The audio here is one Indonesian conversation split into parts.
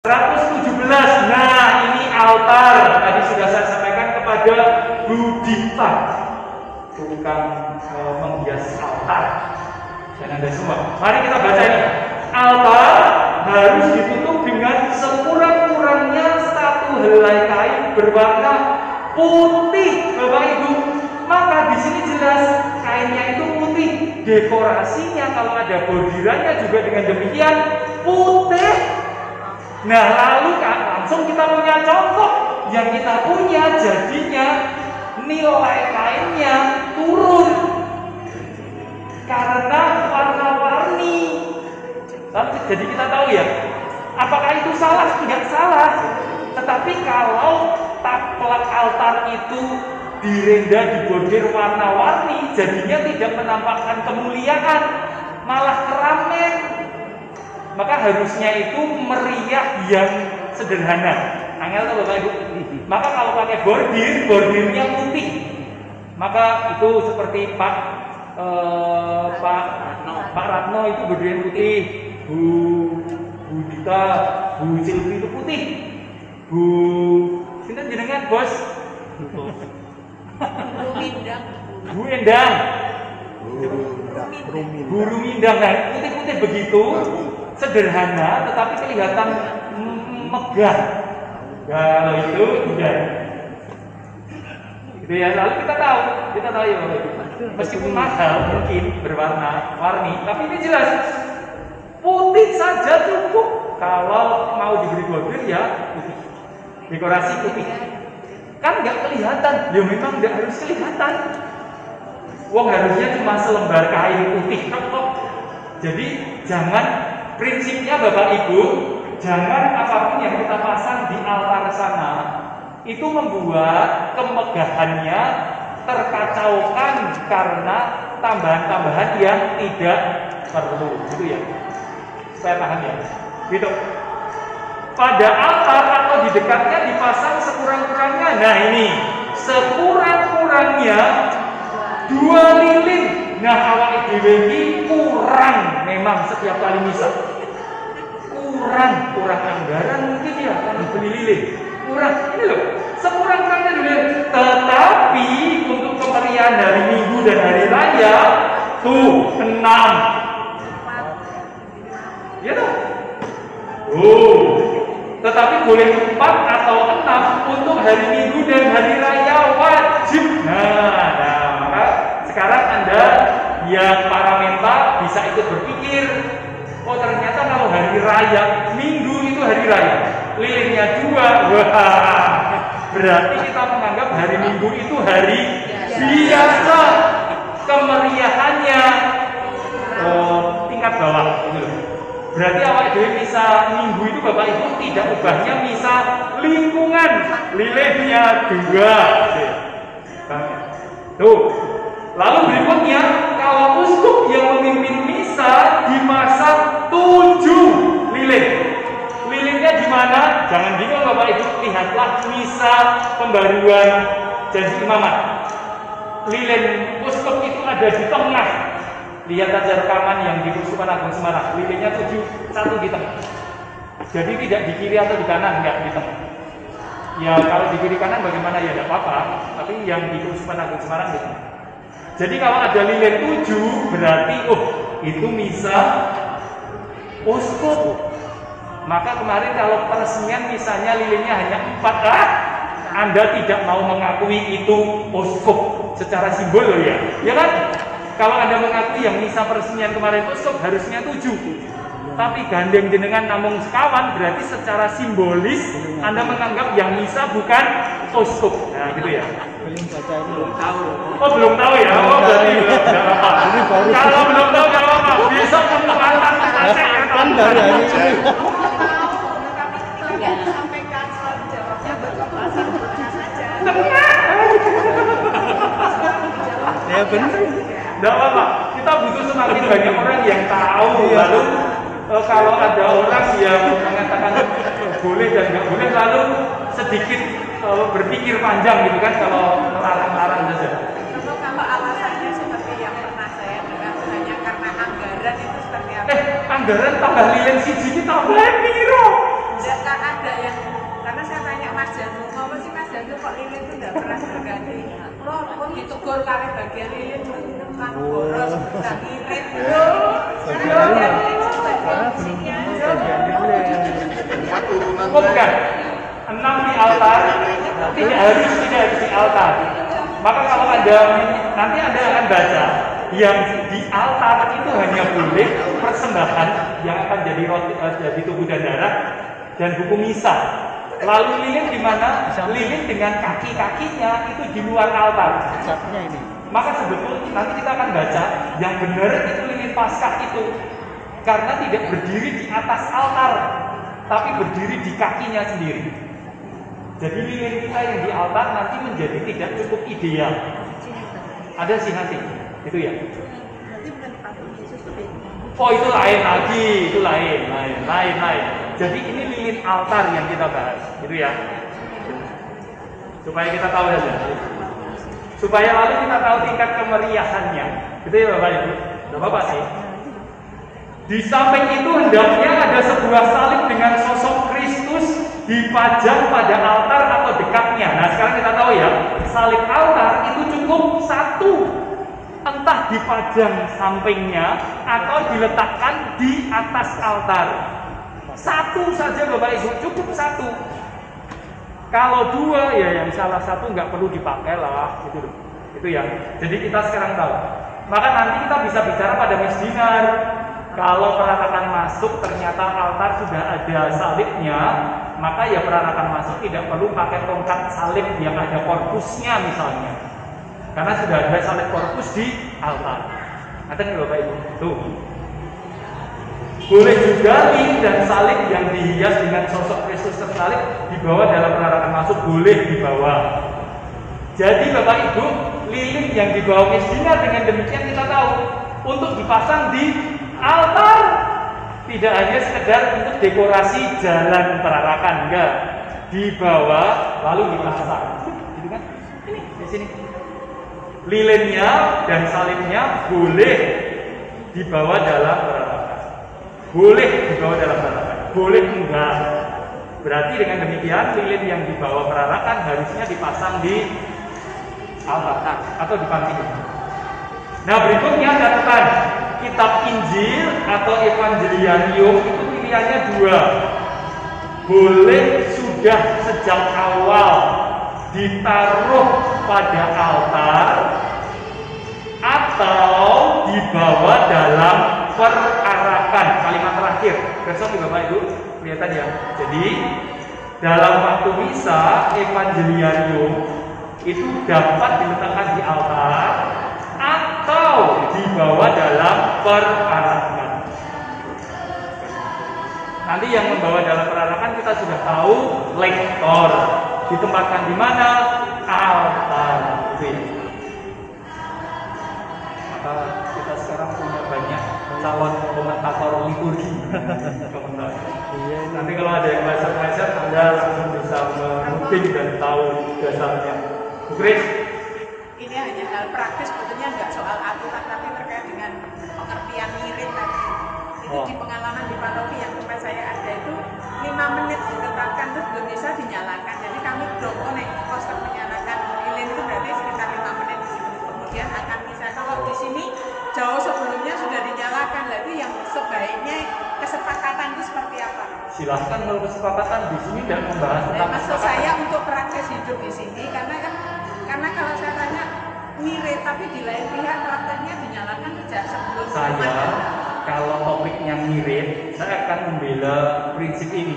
117. Nah, ini altar. Tadi sudah saya sampaikan kepada Bu Dita, tukang menghias altar. Dan Anda semua, mari kita baca ini. Altar harus ditutup dengan sekurang-kurangnya satu helai kain berwarna putih, Bapak Ibu. Maka di sini jelas kainnya itu putih. Dekorasinya kalau ada bordirannya juga dengan demikian putih. Nah, lalu langsung kita punya contoh. Yang kita punya jadinya nilai kainnya turun karena warna-warni. Jadi kita tahu ya, apakah itu salah? Tidak salah. Tetapi kalau taplak altar itu direnda dibordir warna-warni, jadinya tidak menampakkan kemuliaan, malah keramik. Maka harusnya itu meriah yang sederhana. Angel tuh Bapak Ibu. Maka kalau pakai bordirnya putih. Maka itu seperti Pak Ratno itu bordirnya putih. Bu Dita, Bu Silvi itu putih. Kita jenengan bos. Bu Endang. Bu Rumindang. Nah, putih-putih begitu. Sederhana tetapi kelihatan megah. Kalau itu udah gitu ya. Lalu kita tahu ya, meskipun mahal mungkin berwarna-warni, tapi ini jelas putih saja cukup. Kalau mau diberi bordir ya putih, dekorasi putih. Kan nggak kelihatan, ya memang nggak harus kelihatan. Wong harusnya cuma selembar kain putih kok. Jadi jangan, prinsipnya Bapak Ibu, jangan apapun yang kita pasang di altar sana itu membuat kemegahannya terkacaukan karena tambahan-tambahan yang tidak perlu, gitu ya. Supaya paham ya. Gitu. Pada altar atau di dekatnya dipasang sekurang-kurangnya. Nah ini, sekurang-kurangnya 2 lilin. Nah, awak dhewe iki kurang memang setiap kali misa. Kurang anggaran mungkin ya kalau beli lilin. Kurang. Ini loh, sekurang-kurangnya dulu. Tetapi untuk kemeriahan hari Minggu dan hari Raya tuh 6. Ya toh? Tetapi boleh 4 atau 6 untuk hari Minggu dan hari Raya wajib. Nah, maka sekarang Anda yang para menta bisa ikut berpikir, oh ternyata kalau hari Raya, Minggu itu hari Raya, lilinnya 2, wah, berarti kita menganggap hari Minggu itu hari biasa, kemeriahannya tingkat bawah. Berarti awak dewe misa Minggu itu Bapak Ibu tidak ubahnya misa lingkungan, lilinnya 2. Tuh. Lalu berikutnya, kalau uskup yang memimpin misa dimasang 7 lilin. Lilinnya di mana? Jangan bingung Bapak Ibu, lihatlah misa pembaruan janji imamat. Lilin uskup itu ada di tengah. Lihat aja rekaman yang di Uskupan Agung Semarang. Lilinnya 7, 1 di tengah. Jadi tidak di kiri atau di kanan, enggak di tengah. Ya kalau di kiri kanan bagaimana ya tidak apa-apa. Tapi yang di Uskupan Agung Semarang di tengah. Jadi kalau ada lilin 7 berarti itu misa uskup. Maka kemarin kalau peresmian misalnya lilinnya hanya 4, Anda tidak mau mengakui itu uskup secara simbol loh ya. Ya kan? Kalau Anda mengakui yang misa peresmian kemarin uskup harusnya 7. Tapi gandeng jenengan namung sekawan berarti secara simbolis Anda menganggap yang misa bukan uskup. Nah, gitu ya. Belum tahu. Oh, belum tahu ya. Oh, berarti enggak apa-apa. Kalau belum tahu enggak apa-apa. Besok penempatan kita kan dari hari ini. Sampaikan soal jawabnya Bapak saja. Ya benar. Enggak apa-apa. Kita butuh semakin banyak orang yang tahu. Lalu kalau ada orang yang mengatakan boleh dan nggak boleh, lalu sedikit berpikir panjang gitu kan kalau melarang-larang saja. Kalau alasannya seperti yang pernah saya dengar, hanya karena anggaran itu seperti apa? Anggaran tambah lilin siji kita tambah piro? Enggak, itu kok lilin itu tidak pernah berganti. Loh, kok ditegur kali bagian lilin kan boros, tidak ngirit. Karena lilin itu bagian musiknya. Oh bukan, 6 di altar, tidak harus di altar. Maka kalau nanti Anda akan baca yang di altar itu hanya boleh persembahan yang akan jadi tubuh dan darah dan buku misa. Lalu lilin di mana? Lilin dengan kaki-kakinya itu di luar altar. Maka sebetulnya nanti kita akan baca yang benar itu lilin Paskah itu karena tidak berdiri di atas altar, tapi berdiri di kakinya sendiri. Jadi lilin kita yang di altar nanti menjadi tidak cukup ideal. Ada sih nanti, itu ya. Oh itu lain lagi, itu lain. Jadi ini lilin altar yang kita bahas, gitu ya. Supaya kita tahu saja. Supaya lalu kita tahu tingkat kemeriahannya, gitu ya Bapak Ibu. Tidak apa-apa sih. Di samping itu hendaknya ada sebuah salib dengan sosok Kristus dipajang pada altar atau dekatnya. Nah sekarang kita tahu ya, salib altar itu cukup satu. Entah dipajang sampingnya atau diletakkan di atas altar. Satu saja Bapak Ibu, cukup satu. Kalau dua ya yang salah satu nggak perlu dipakai lah, gitu. Itu ya. Jadi kita sekarang tahu. Maka nanti kita bisa bicara pada misdinar. Kalau peranakan masuk ternyata altar sudah ada salibnya, maka ya peranakan masuk tidak perlu pakai tongkat salib yang ada korpusnya misalnya. Karena sudah ada salib korpus di altar. Nanti nih Bapak Ibu, tuh. Boleh juga lilin dan salib yang dihias dengan sosok Kristus tersalib dibawa dalam peranakan masuk, boleh dibawa. Jadi Bapak Ibu, lilin yang dibawa misdinar dengan demikian kita tahu untuk dipasang di altar, tidak hanya sekedar untuk dekorasi jalan perarakan, enggak, dibawa lalu dipasang, gitu kan? Ini di sini. Lilinnya dan salibnya boleh dibawa dalam perarakan, boleh dibawa dalam perarakan, boleh enggak. Berarti dengan demikian lilin yang dibawa perarakan harusnya dipasang di altar atau di panti. Nah berikutnya catatan kitab Injil atau Evangeliarium itu pilihannya dua. Boleh sudah sejak awal ditaruh pada altar atau dibawa dalam perarakan. Kalimat terakhir, besok Bapak Ibu kelihatan ya. Jadi dalam waktu misa Evangeliarium itu dapat diletakkan di altar atau dibawa dalam perarakan. Nanti yang membawa dalam perarakan kita sudah tahu, lektor. Ditempatkan di mana? Altar. Maka kita sekarang punya banyak calon komentator liturgi. Nanti kalau ada yang belajar, Anda langsung bisa menguting dan tahu dasarnya. Grace. Ini hanya hal praktis, sebetulnya nggak soal aturan, tapi terkait dengan pengertian ngirit tadi. Itu di pengalaman di paroki yang tempat saya ada itu 5 menit ditetapkan itu belum bisa dinyalakan. Jadi kami dongko nih poster menyalakan lilin itu berarti sekitar 5 menit di situ. Kemudian akan bisa kalau di sini jauh sebelumnya sudah dinyalakan. Jadi yang sebaiknya kesepakatan itu seperti apa? Silahkan kalau kesepakatan di sini tidak membahas tentang maksud saya untuk praktis hidup di sini karena kalau saya tanya ngirit tapi di lain pihak prakteknya dinyalakan sejak sebelum saya kalau topiknya ngirit, saya akan membela prinsip ini.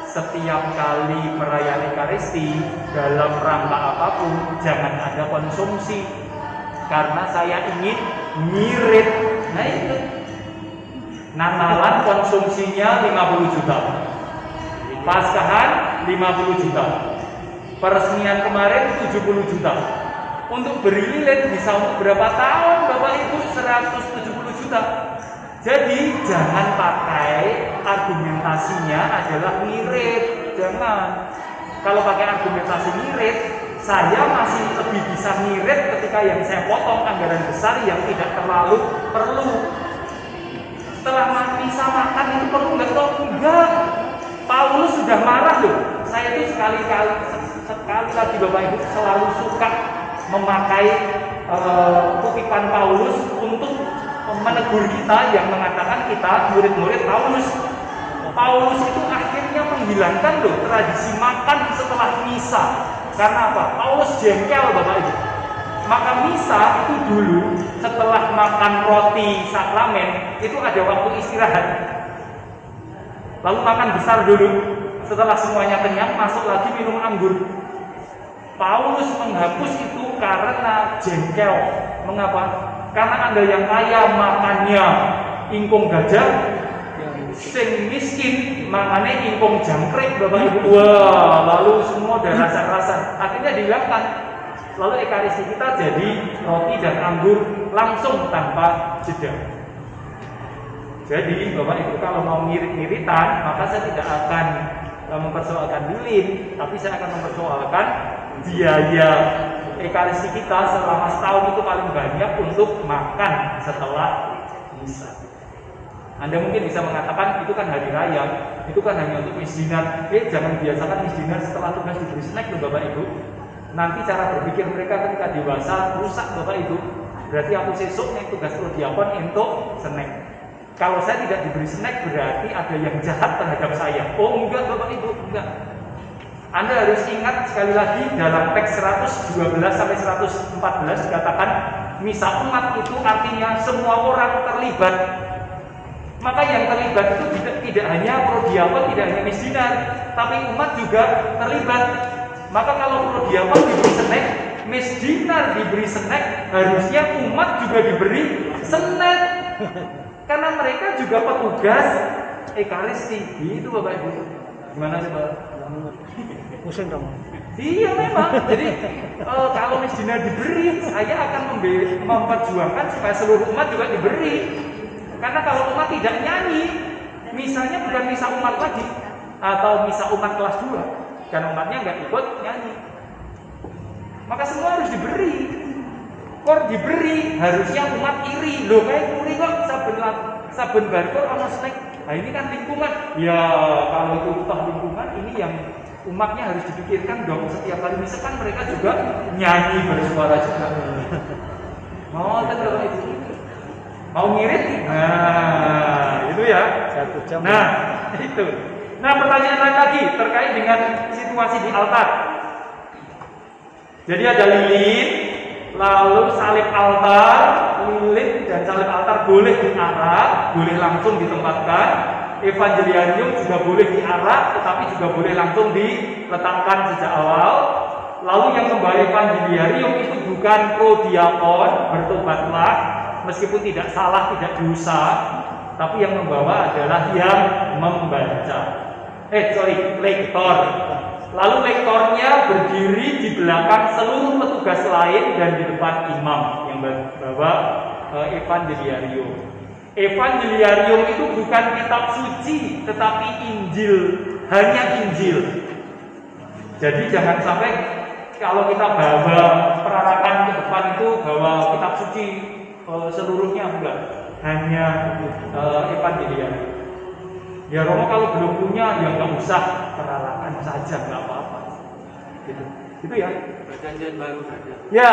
Setiap kali perayaan Ekaristi dalam rangka apapun jangan ada konsumsi karena saya ingin ngirit. Nah itu Natalan konsumsinya 50 juta, Paskahan 50 juta, peresmian kemarin 70 juta. Untuk beri lilin bisa untuk berapa tahun Bapak Ibu? 170 juta. Jadi jangan pakai argumentasinya adalah ngirit, jangan. Kalau pakai argumentasi ngirit, saya masih lebih bisa ngirit ketika yang saya potong anggaran besar yang tidak terlalu perlu. Setelah bisa makan itu perlu nggak? Enggak. Paulus sudah marah loh. Saya itu sekali-kali sekali lagi Bapak Ibu selalu suka memakai kutipan Paulus untuk menegur kita yang mengatakan kita murid-murid Paulus. Paulus itu akhirnya menghilangkan loh tradisi makan setelah misa. Karena apa? Paulus jengkel Bapak Ibu. Maka misa itu dulu setelah makan roti sakramen itu ada waktu istirahat. Lalu makan besar dulu. Setelah semuanya kenyang masuk lagi minum anggur. Paulus menghapus itu karena jengkel. Mengapa? Karena Anda yang kaya makannya ingkung gajah, sing miskin makanya ingkung jangkrik Bapak Ibu. Wah, lalu semua udah rasa-rasa. Akhirnya dihilangkan. Lalu ekaristi kita jadi roti dan anggur langsung tanpa jeda. Jadi Bapak Ibu kalau mau ngirit-ngiritan, maka saya tidak akan mempersoalkan lilin, tapi saya akan mempersoalkan biaya ekaristi kita selama setahun itu paling banyak untuk makan setelah misa. Anda mungkin bisa mengatakan itu kan hari raya, itu kan hanya untuk misdinar. Jangan biasakan misdinar setelah tugas diberi snack loh Bapak Ibu. Nanti cara berpikir mereka ketika dewasa rusak Bapak Ibu. Berarti aku sesuk naik tugas prodiakon untuk snack. Kalau saya tidak diberi snack berarti ada yang jahat terhadap saya. Oh enggak Bapak Ibu, enggak. Anda harus ingat sekali lagi dalam teks 112 sampai 114 dikatakan misa umat itu artinya semua orang terlibat. Maka yang terlibat itu tidak hanya prodiakon, tidak hanya misdinar, tapi umat juga terlibat. Maka kalau prodiakon diberi snack, misdinar diberi snack, harusnya umat juga diberi snack. Karena mereka juga petugas ekaristi. Itu Bapak Ibu. Gimana sih Pak? Pusing dong. Iya memang. Jadi kalau misdinar diberi, saya akan memperjuangkan supaya seluruh umat juga diberi. Karena kalau umat tidak nyanyi, misalnya bukan misa umat lagi, atau misa umat kelas 2. Dan umatnya nggak ikut nyanyi, maka semua harus diberi. Kok diberi, harusnya umat iri. Loh kayak kuri kok saben barco sama snack. Nah ini kan lingkungan. Ya kalau itu toh lingkungan, ini yang umatnya harus dipikirkan dong. Setiap kali misa kan mereka juga nyanyi bersuara juga. Mau tentu itu. Mau ngirit? Nah itu ya. 1 jam. Nah itu. Nah pertanyaan lain lagi terkait dengan situasi di altar. Jadi ada lilin, lalu salib altar, lilin dan salib altar boleh diarak, boleh langsung ditempatkan. Evangeliarium juga boleh diarak, tetapi juga boleh langsung diletakkan sejak awal. Lalu yang membawa evangeliarium itu bukan prodiakon, bertobatlah, meskipun tidak salah, tidak dosa, tapi yang membawa adalah yang membaca. Lektor. Lalu lektornya berdiri di belakang seluruh petugas lain dan di depan imam yang bawa evangeliarium. Evangeliarium itu bukan kitab suci, tetapi Injil, hanya Injil. Jadi jangan sampai kalau kita bawa perarakan ke depan itu bawa kitab suci seluruhnya, enggak, hanya evangeliarium. Ya Romo kalau belum punya ya nggak usah, peralakan saja, nggak apa-apa. Gitu ya. Perjanjian baru saja. Ya,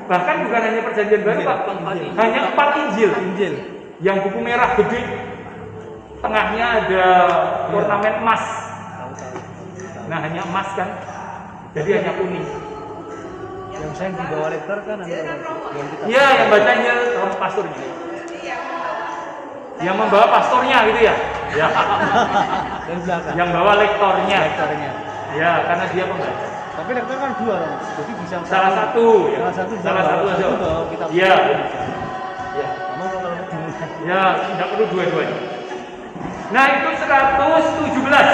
bahkan bukan hanya perjanjian baru Pak, hanya 4 Injil. Yang buku merah gede, tengahnya ada ornamen emas. Nah hanya emas kan, jadi hanya kuning. Yang saya dibawa lektor kan Iya, yang bacanya pastornya. Yang membawa pastornya gitu ya. Ya. dari belakang. Yang bawa lektornya. Ya, karena dia pembaca. Tapi lektor kan 2 dong. Jadi bisa Salah satu ya. Salah satu aja. Kita Iya. Ya. Kamu kalau Ya, tidak perlu dua-duanya. Nah, itu 117.